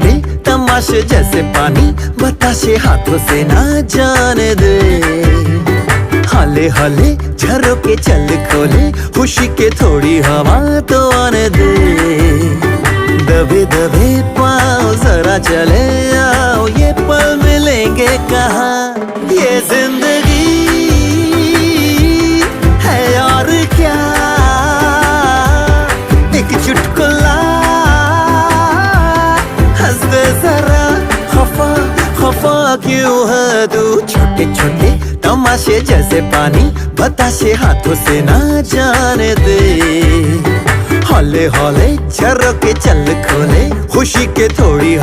छोटे तमाशे जैसे पानी बताशे हाथों से ना जाने दे। हाले हाले झरोके चल खोले खुशी के थोड़ी हवा तो आने दे। दबे दबे पाँव जरा चले आओ ये पल मिलेंगे कहाँ। ये जिंदगी है और क्या एक चुटकुला हंस दे जरा खफा खफा क्यों है तू। छोटे छोटे तमाशे जैसे पानी बताशे हाथों से ना जाने दे। हौले हौले झरोके चल खोले खुशी के थोड़ी